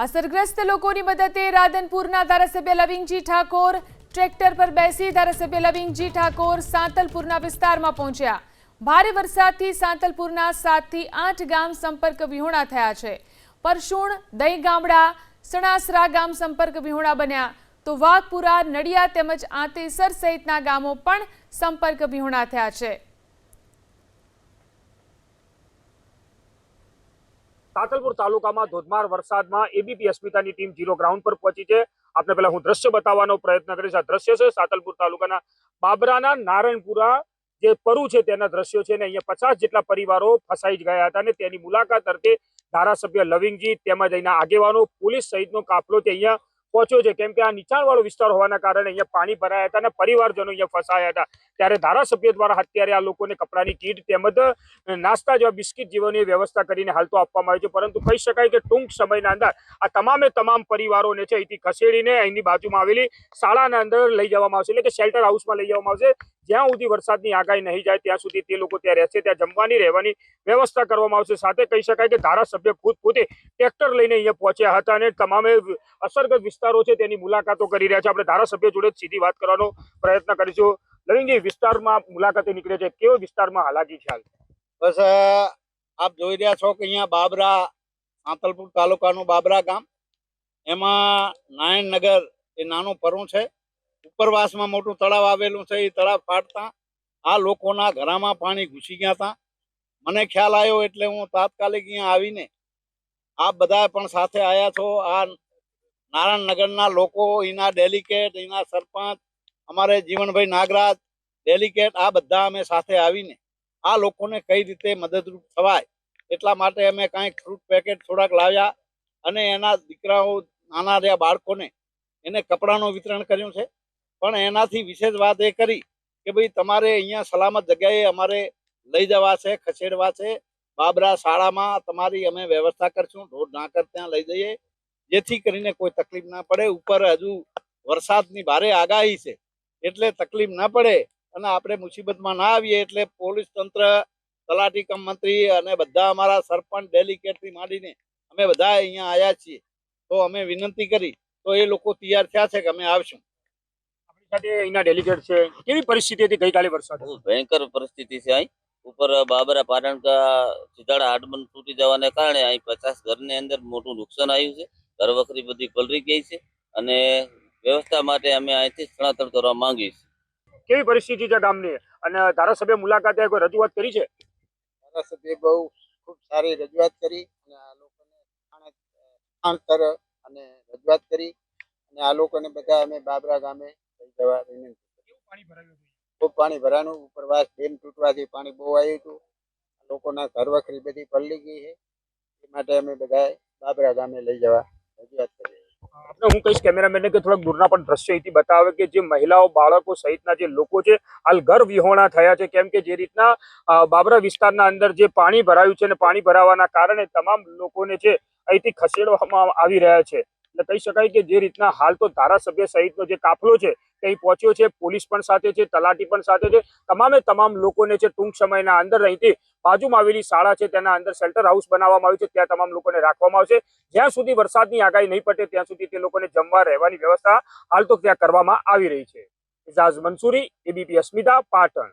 અસરગ્રસ્ત લોકોની મદદે રાધનપુરના ધારાસભ્ય લવિંગજી ઠાકોર ટ્રેક્ટર પર બેસી ધારાસભ્ય લવિંગજી ઠાકોર સાંતલપુરના વિસ્તારમાં પહોંચ્યા। ભારે વરસાદથી સાંતલપુરના 7 થી 8 ગામ સંપર્ક વિહોણા થયા છે। પરશુણ, દહીં ગામડા, સણાસરા ગામ સંપર્ક વિહોણા બન્યા તો વાઘપુરા, નડિયા તેમજ આંતેસર સહિતના ગામો પણ સંપર્ક વિહોણા થયા છે। સાંતલપુર તાલુકામાં ધોધમાર વરસાદમાં એબીપી અસ્મિતાની ટીમ ઝીરો ગ્રાઉન્ડ પર પહોંચી છે। આપણે પહેલા હું દ્રશ્ય બતાવવાનો પ્રયત્ન કરીશ। આ દ્રશ્ય છે સાંતલપુર તાલુકાના બાબરાના નારાયણપુરા જે પરુ છે તેના દ્રશ્યો છે ને અહીંયા 50 જેટલા પરિવારો ફસાઈ ગયા હતા અને તેની મુલાકાત અર્થે ધારાસભ્ય લવિંગજી તેમજ અહીંના આગેવાનો, પોલીસ સહિતનો કાફલો તે અહીંયા પહોંચ્યો છે। કેમ કે આ નીચાણવાળો વિસ્તાર હોવાના કારણે અહીંયા પાણી ભરાયા હતા અને પરિવારજનો અહીંયા ફસાયા હતા। ત્યારે ધારાસભ્ય દ્વારા અત્યારે આ લોકોને કપડાની કીટ તેમજ નાસ્તા જેવા બિસ્કિટ જેવાની વ્યવસ્થા કરીને હાલ તો આપવામાં આવી છે। પરંતુ કહી શકાય કે ટૂંક સમયના અંદર આ તમામે તમામ પરિવારોને છે અહીંથી ખસેડીને અહીંની બાજુમાં આવેલી શાળાના અંદર લઈ જવામાં આવશે, એટલે કે શેલ્ટર હાઉસમાં લઈ જવામાં આવશે। જ્યાં સુધી વરસાદની આગાહી નહીં જાય ત્યાં સુધી તે લોકો ત્યાં રહેશે, ત્યાં જમવાની રહેવાની વ્યવસ્થા કરવામાં આવશે। સાથે કહી શકાય કે ધારાસભ્ય પોતે ટ્રેક્ટર લઈને અહીંયા પહોંચ્યા હતા અને તમામે અસરગ્રસ્ત વિસ્તારો છે તેની મુલાકાતો કરી રહ્યા છે। આપણે ધારાસભ્ય જોડે સીધી વાત કરવાનો પ્રયત્ન કરીશું। લવિંગજી, વિસ્તારમાં મુલાકાતે નીકળે છે, કેવો વિસ્તારમાં હાલાકી છે હાલ? બસ આપ જોઈ રહ્યા છો કે અહીંયા બાબરા, સાંતલપુર તાલુકાનું બાબરા ગામ, એમાં નારાયણનગર એ નાનું પરુ છે। ઉપરવાસમાં મોટું તળાવ આવેલું છે। એ તળાવ ફાટતા આ લોકોના ઘરમાં પાણી ઘૂસી ગયા હતા। મને ખ્યાલ આવ્યો એટલે હું તાત્કાલિક અહીંયા આવીને આપ બધા પણ સાથે આવ્યા છો। આ નારાયણનગરના લોકો, એના ડેલિકેટ, એના સરપંચ, અમારે જીવનભાઈ નાગરાજ ડેલિકેટ, આ બધા અમે સાથે આવીને આ લોકોને કઈ રીતે મદદરૂપ થવાય એટલા માટે અમે કાંઈક ફ્રૂટ પેકેટ થોડાક લાવ્યા અને એના દીકરાઓ, નાના રહ્યા બાળકોને એને કપડાનું વિતરણ કર્યું છે। પણ એનાથી વિશેષ વાત એ કરી કે ભાઈ તમારે અહીંયા સલામત જગ્યાએ અમારે લઈ જવા છે, ખસેડવા છે। બાબરા શાળામાં તમારી અમે વ્યવસ્થા કરશું, ઢોર ઢાંકર ત્યાં લઈ જઈએ જેથી કરીને કોઈ તકલીફ ના પડે। ઉપર હજુ વરસાદની ભારે આગાહી છે એટલે તકલીફ ના પડે અને આપણે મુસીબતમાં ના આવીએ એટલે પોલીસ તંત્ર, તલાટી કમ મંત્રી અને બધા અમારા સરપંચ, ડેલિકેટથી માંડીને અમે બધા અહીંયા આવ્યા છીએ। તો અમે વિનંતી કરી તો એ લોકો તૈયાર થયા છે કે અમે આવશું। આપણી સાથે અહીંના ડેલિકેટ છે, કેવી પરિસ્થિતિ હતી ગઈકાલે વરસાદ? ભયંકર પરિસ્થિતિ છે। અહીં ઉપર બાબરા પાટણકા સીધાડા હાડબંધ તૂટી જવાને કારણે અહીં 50 ઘરની અંદર મોટું નુકસાન આવ્યું છે। ઘર વખરી બધી પલળી ગઈ છે અને વ્યવસ્થા માટે અમે અહીંથી સ્થળાંતર કરવા માંગીએ છીએ। કેવી પરિસ્થિતિ છે ગામની અને ધારાસભ્ય મુલાકાતે કોઈ રજૂઆત કરી છે? ધારાસભ્ય બહુ ખૂબ સારી રજૂઆત કરી અને આ લોકોને સ્થળાંતર અને રજૂઆત કરી અને આ લોકોને બધા અમે બાબરા ગામે લઈ જવા વિનંતી। ખૂબ પાણી ભરાનું, ઉપરવાસ ડેમ તૂટવાથી પાણી બહુ આવ્યું હતું। લોકોના ઘર વખરી બધી પલળી ગઈ છે, એ માટે અમે બધા બાબરા ગામે લઈ જવા રજૂઆત કરી। આપણે હું કહીશ કેમેરામેનને કે થોડાક દૂરના પણ દ્રશ્ય અહીંથી બતાવે કે જે મહિલાઓ, બાળકો સહિતના જે લોકો છે હાલ ઘર વિહોણા થયા છે। કેમ કે જે રીતના બાબરા વિસ્તારના અંદર જે પાણી ભરાયું છે અને પાણી ભરાવાના કારણે તમામ લોકોને છે અહીંથી ખસેડવામાં આવી રહ્યા છે। એટલે કહી શકાય કે જે રીતના હાલ તો ધારાસભ્ય સહિતનો જે કાફલો છે તે અહીં પહોંચ્યો છે, પોલીસ પણ સાથે છે, તલાટી પણ સાથે છે। તમામે તમામ લોકોને છે ટૂંક સમયના અંદર અહીંથી બાજુમાં આવેલી શાળા છે તેના અંદર શેલ્ટર હાઉસ બનાવવામાં આવ્યું છે, ત્યાં તમામ લોકોને રાખવામાં આવશે। જ્યાં સુધી વરસાદની આગાહી નહીં પડે ત્યાં સુધી તે લોકોને જમવા, રહેવાની વ્યવસ્થા હાલ તો ત્યાં કરવામાં આવી રહી છે। ઇજાઝ મંસૂરી, એબીપી અસ્મિતા, પાટણ।